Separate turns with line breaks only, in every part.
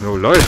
Jo, läuft.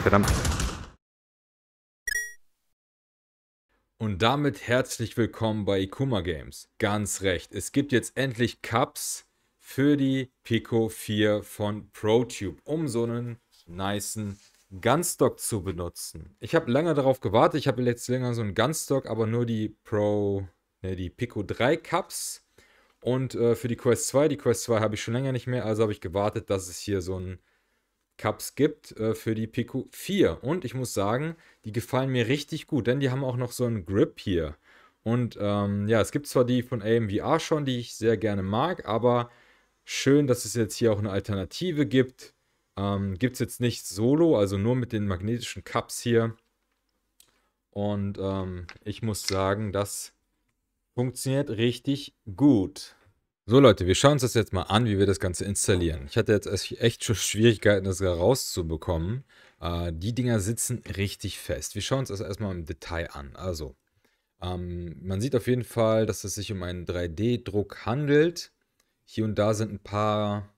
Verdammt. Und damit herzlich willkommen bei Ikuma Games. Ganz recht, es gibt jetzt endlich Cups für die Pico 4 von ProTube, um so einen nicen Gunstock zu benutzen. Ich habe lange darauf gewartet, ich habe jetzt länger so einen Gunstock, aber nur die die Pico 3 Cups. Und für die Quest 2 habe ich schon länger nicht mehr, also habe ich gewartet, dass es hier so ein Cups gibt für die Pico 4. Und ich muss sagen, die gefallen mir richtig gut, denn die haben auch noch so einen Grip hier. Und ja, es gibt zwar die von AMVR schon, die ich sehr gerne mag, aber schön, dass es jetzt hier auch eine Alternative gibt. Gibt es jetzt nicht solo, also nur mit den magnetischen Cups hier. Und ich muss sagen, das funktioniert richtig gut. So Leute, wir schauen uns das jetzt mal an, wie wir das Ganze installieren. Ich hatte jetzt echt schon Schwierigkeiten, das da rauszubekommen. Die Dinger sitzen richtig fest. Wir schauen uns das erstmal im Detail an. Also, man sieht auf jeden Fall, dass es sich um einen 3D-Druck handelt. Hier und da sind ja,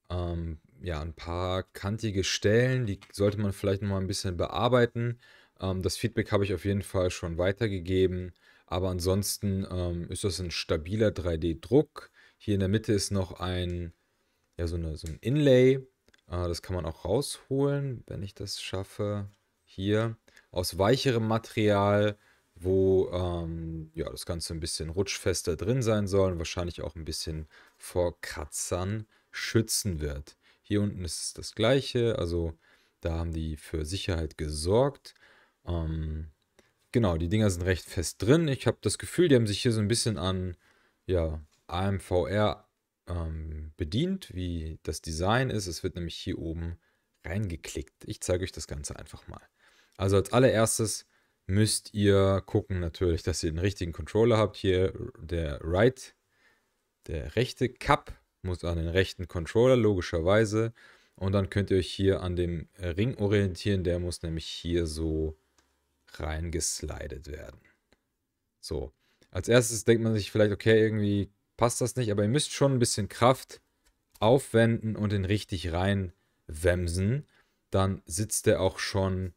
ein paar kantige Stellen, die sollte man vielleicht noch mal ein bisschen bearbeiten. Das Feedback habe ich auf jeden Fall schon weitergegeben. Aber ansonsten ist das ein stabiler 3D-Druck. Hier in der Mitte ist noch ja, so ein Inlay. Das kann man auch rausholen, wenn ich das schaffe. Hier aus weicherem Material, wo ja, das Ganze ein bisschen rutschfester drin sein soll und wahrscheinlich auch ein bisschen vor Kratzern schützen wird. Hier unten ist es das gleiche, also da haben die für Sicherheit gesorgt. Genau, die Dinger sind recht fest drin. Ich habe das Gefühl, die haben sich hier so ein bisschen an ja, AMVR bedient, wie das Design ist. Es wird nämlich hier oben reingeklickt. Ich zeige euch das Ganze einfach mal. Also als allererstes müsst ihr gucken natürlich, dass ihr den richtigen Controller habt. Hier der rechte Cup muss an den rechten Controller, logischerweise. Und dann könnt ihr euch hier an dem Ring orientieren. Der muss nämlich hier so reingeslidet werden. So, als erstes denkt man sich vielleicht, okay, irgendwie passt das nicht, aber ihr müsst schon ein bisschen Kraft aufwenden und den richtig reinwemsen. Dann sitzt der auch schon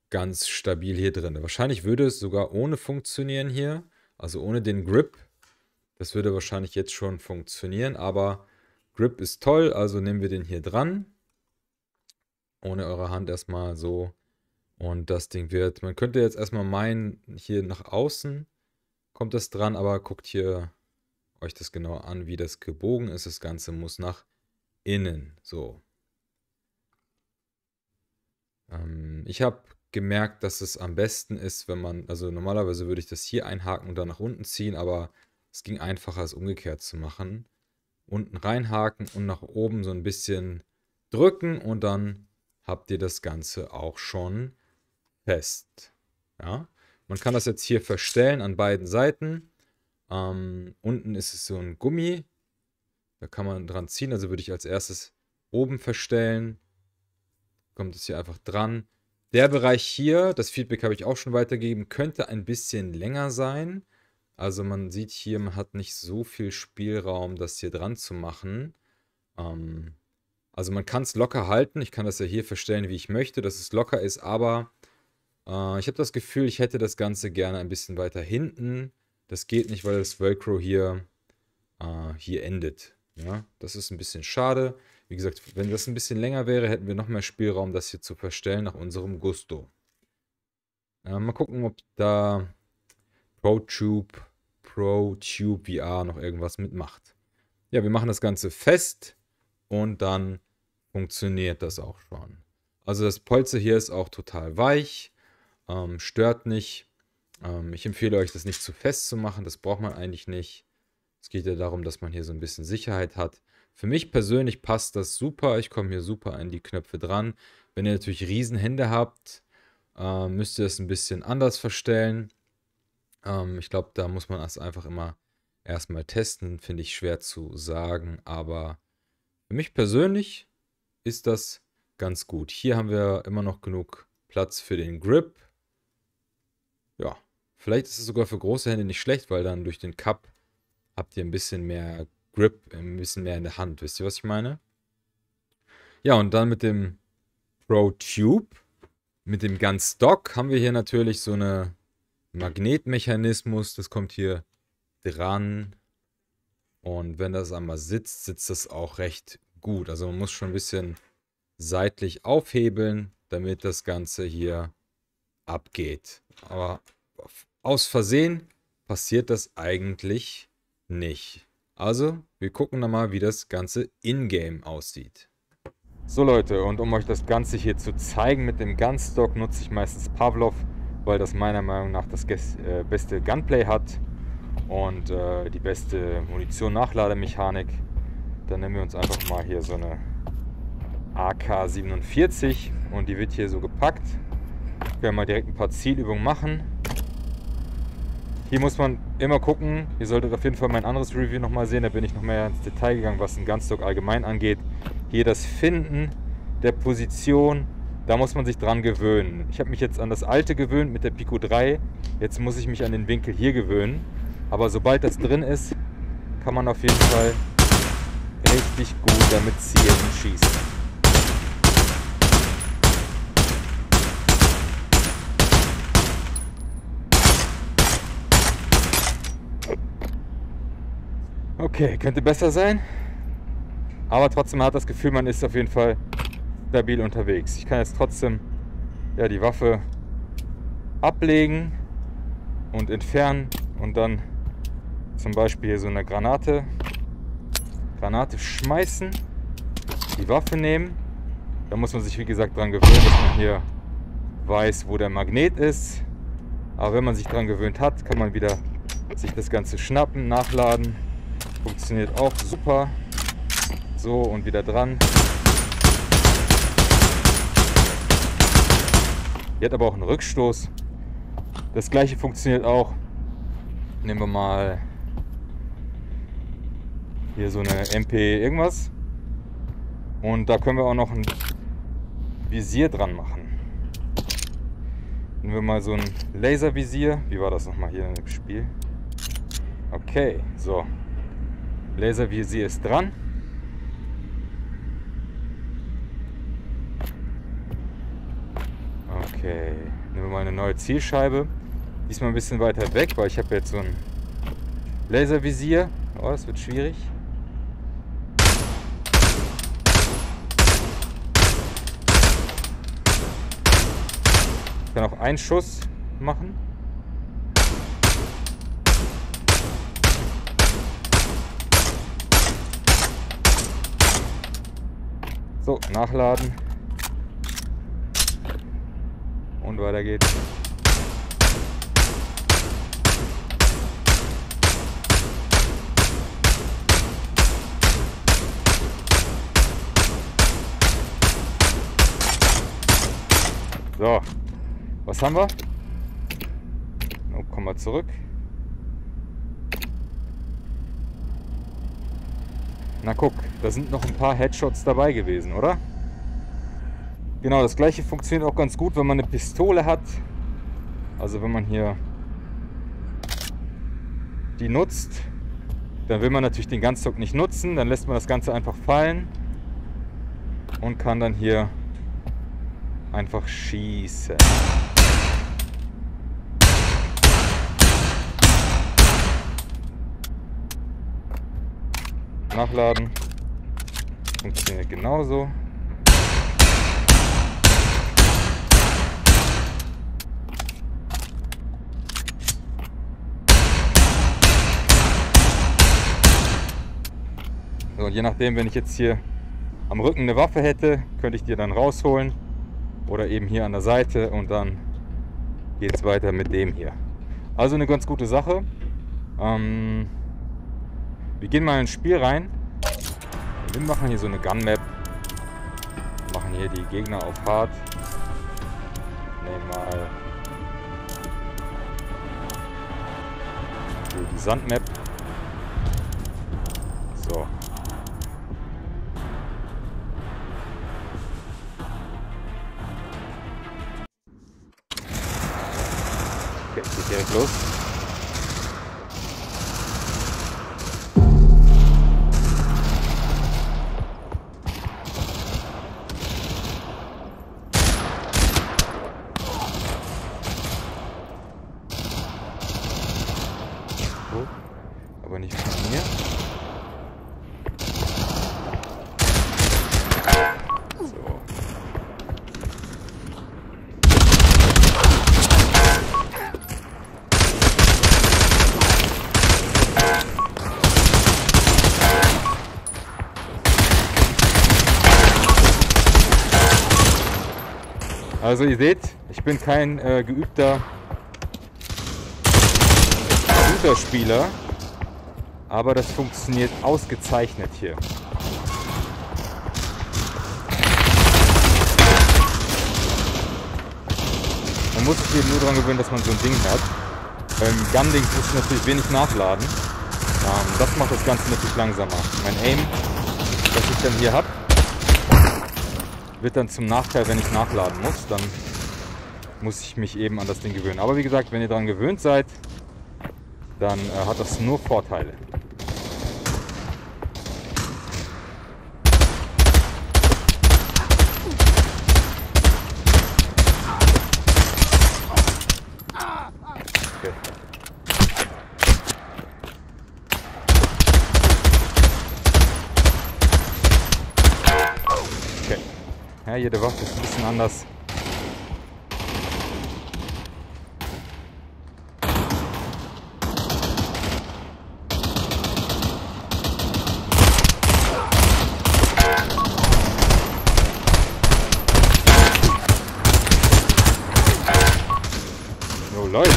ganz stabil hier drin. Wahrscheinlich würde es sogar ohne funktionieren hier, also ohne den Grip. Das würde wahrscheinlich jetzt schon funktionieren, aber Grip ist toll, also nehmen wir den hier dran. Ohne eure Hand erstmal so. Und das Ding wird, man könnte jetzt erstmal meinen, hier nach außen kommt das dran, aber guckt hier euch das genau an, wie das gebogen ist. Das Ganze muss nach innen. So. Ich habe gemerkt, dass es am besten ist, wenn man, also normalerweise würde ich das hier einhaken und dann nach unten ziehen, aber es ging einfacher, es umgekehrt zu machen. Unten reinhaken und nach oben so ein bisschen drücken und dann habt ihr das Ganze auch schon fest. Ja, man kann das jetzt hier verstellen an beiden Seiten. Unten ist es so ein Gummi. Da kann man dran ziehen. Also würde ich als erstes oben verstellen. Kommt es hier einfach dran. Der Bereich hier, das Feedback habe ich auch schon weitergegeben, könnte ein bisschen länger sein. Also man sieht hier, man hat nicht so viel Spielraum, das hier dran zu machen. Also man kann es locker halten. Ich kann das ja hier verstellen, wie ich möchte, dass es locker ist, aber ich habe das Gefühl, ich hätte das Ganze gerne ein bisschen weiter hinten. Das geht nicht, weil das Velcro hier endet. Ja, das ist ein bisschen schade. Wie gesagt, wenn das ein bisschen länger wäre, hätten wir noch mehr Spielraum, das hier zu verstellen nach unserem Gusto. Mal gucken, ob da ProTube VR noch irgendwas mitmacht. Ja, wir machen das Ganze fest und dann funktioniert das auch schon. Also das Polster hier ist auch total weich. Stört nicht. Ich empfehle euch, das nicht zu fest zu machen. Das braucht man eigentlich nicht. Es geht ja darum, dass man hier so ein bisschen Sicherheit hat. Für mich persönlich passt das super. Ich komme hier super an die Knöpfe dran. Wenn ihr natürlich Riesenhände habt, müsst ihr das ein bisschen anders verstellen. Ich glaube, da muss man das einfach immer erstmal testen. Finde ich schwer zu sagen. Aber für mich persönlich ist das ganz gut. Hier haben wir immer noch genug Platz für den Grip. Ja, vielleicht ist es sogar für große Hände nicht schlecht, weil dann durch den Cup habt ihr ein bisschen mehr Grip, ein bisschen mehr in der Hand. Wisst ihr, was ich meine? Ja, und dann mit dem Pro Tube, mit dem Gun Stock haben wir hier natürlich so eine Magnetmechanismus. Das kommt hier dran. Und wenn das einmal sitzt, sitzt das auch recht gut. Also man muss schon ein bisschen seitlich aufhebeln, damit das Ganze hier abgeht. Aber aus Versehen passiert das eigentlich nicht. Also, wir gucken dann mal, wie das Ganze in-game aussieht. So Leute, und um euch das Ganze hier zu zeigen mit dem Gunstock, nutze ich meistens Pavlov, weil das meiner Meinung nach das beste Gunplay hat und die beste Munition-Nachlademechanik. Dann nehmen wir uns einfach mal hier so eine AK-47 und die wird hier so gepackt. Wir werden mal direkt ein paar Zielübungen machen. Hier muss man immer gucken, ihr solltet auf jeden Fall mein anderes Review nochmal sehen, da bin ich noch mehr ins Detail gegangen, was ein Gunstock allgemein angeht. Hier das Finden der Position, da muss man sich dran gewöhnen. Ich habe mich jetzt an das alte gewöhnt mit der Pico 3, jetzt muss ich mich an den Winkel hier gewöhnen. Aber sobald das drin ist, kann man auf jeden Fall richtig gut damit zielen und schießen. Okay, könnte besser sein, aber trotzdem hat das Gefühl, man ist auf jeden Fall stabil unterwegs. Ich kann jetzt trotzdem ja, die Waffe ablegen und entfernen und dann zum Beispiel hier so eine Granate schmeißen, die Waffe nehmen. Da muss man sich wie gesagt dran gewöhnen, dass man hier weiß, wo der Magnet ist. Aber wenn man sich dran gewöhnt hat, kann man wieder sich das Ganze schnappen, nachladen. Funktioniert auch super. So, und wieder dran. Die hat aber auch einen Rückstoß. Das gleiche funktioniert auch. Nehmen wir mal hier so eine MP irgendwas. Und da können wir auch noch ein Visier dran machen. Nehmen wir mal so ein Laservisier. Wie war das nochmal hier im Spiel? Okay, so. Laservisier ist dran. Okay, nehmen wir mal eine neue Zielscheibe. Diesmal ein bisschen weiter weg, weil ich habe jetzt so ein Laservisier. Oh, das wird schwierig. Ich kann auch einen Schuss machen. So, nachladen. Und weiter geht's. So, was haben wir? Oh, kommen wir zurück. Na guck, da sind noch ein paar Headshots dabei gewesen, oder? Genau, das gleiche funktioniert auch ganz gut, wenn man eine Pistole hat. Also wenn man hier die nutzt, dann will man natürlich den Gunstock nicht nutzen. Dann lässt man das Ganze einfach fallen und kann dann hier einfach schießen. Nachladen. Funktioniert genauso. So, und je nachdem, wenn ich jetzt hier am Rücken eine Waffe hätte, könnte ich die dann rausholen. Oder eben hier an der Seite und dann geht es weiter mit dem hier. Also eine ganz gute Sache. Wir gehen mal ins Spiel rein. Wir machen hier so eine Gun-Map. Machen hier die Gegner auf Hard. Nehmen mal hier die Sandmap. So. Okay, geht direkt los. hoch. Aber nicht von mir. So. Also ihr seht, ich bin kein geübter Shooter-Spieler, aber das funktioniert ausgezeichnet hier. Man muss sich eben nur daran gewöhnen, dass man so ein Ding hat. Beim Gun-Ding muss ich natürlich wenig nachladen. Das macht das Ganze natürlich langsamer. Mein Aim, das ich dann hier habe, wird dann zum Nachteil, wenn ich nachladen muss. Dann muss ich mich eben an das Ding gewöhnen. Aber wie gesagt, wenn ihr daran gewöhnt seid, dann hat das nur Vorteile. Okay. Okay. Ja, jede Waffe ist ein bisschen anders. So, Leute.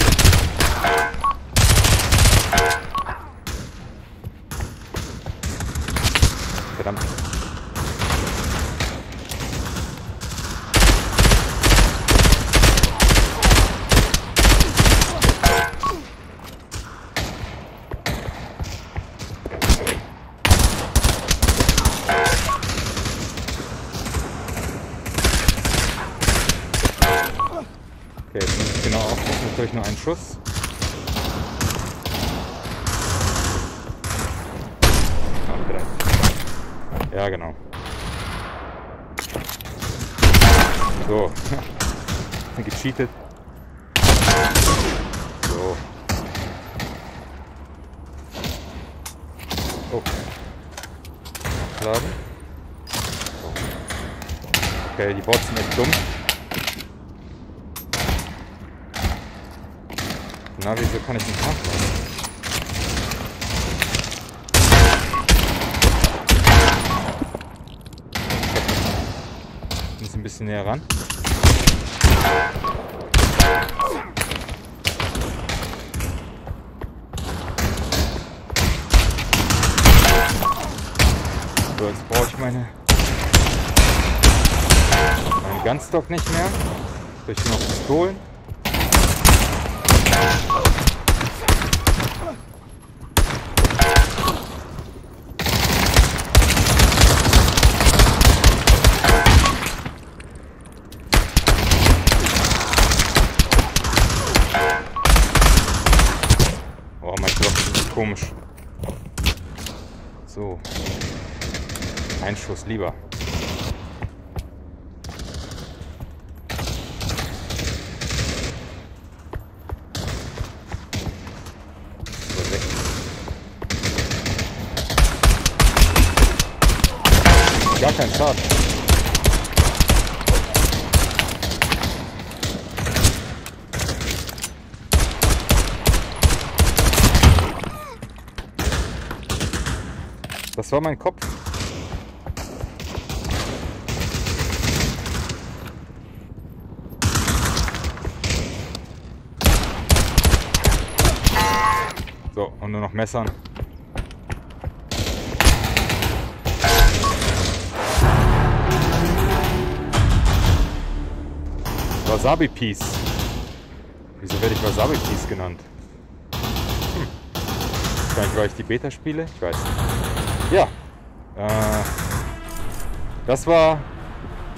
Verdammt. Okay, jetzt muss ich genau aufpassen, natürlich nur einen Schuss. Ah, vielleicht. Ja, genau. So. Gecheatet. So. Oh. Laden. So. Okay, die Bots sind echt dumm. Na, wieso kann ich nicht nachladen? Ich muss ein bisschen näher ran. So, jetzt brauche ich meinen Gunstock nicht mehr. Soll ich noch Pistolen? Oh, mein Block ist komisch. So. Ein Schuss lieber. So, weg. Gar kein Schaden. Das war mein Kopf. So, und nur noch Messern. Wasabi Piece. Wieso werde ich Wasabi Piece genannt? Wahrscheinlich, weil ich die Beta spiele? Ich weiß nicht. Ja. Das war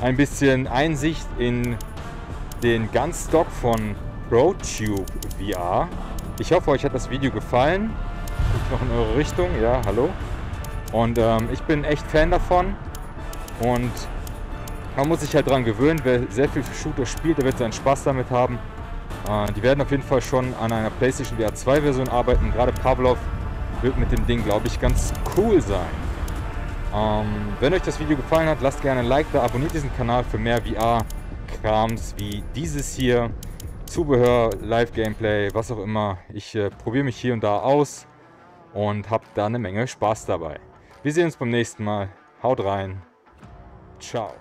ein bisschen Einsicht in den Gunstock von ProTube VR. Ich hoffe, euch hat das Video gefallen. Guckt noch in eure Richtung. Ja, hallo. Und ich bin echt Fan davon. Und man muss sich halt dran gewöhnen. Wer sehr viel für Shooter spielt, der wird seinen Spaß damit haben. Die werden auf jeden Fall schon an einer PlayStation VR 2 Version arbeiten. Gerade Pavlov wird mit dem Ding, glaube ich, ganz cool sein. Wenn euch das Video gefallen hat, lasst gerne ein Like da, abonniert diesen Kanal für mehr VR-Krams wie dieses hier. Zubehör, Live-Gameplay, was auch immer. Ich probiere mich hier und da aus und habe da eine Menge Spaß dabei. Wir sehen uns beim nächsten Mal. Haut rein. Ciao.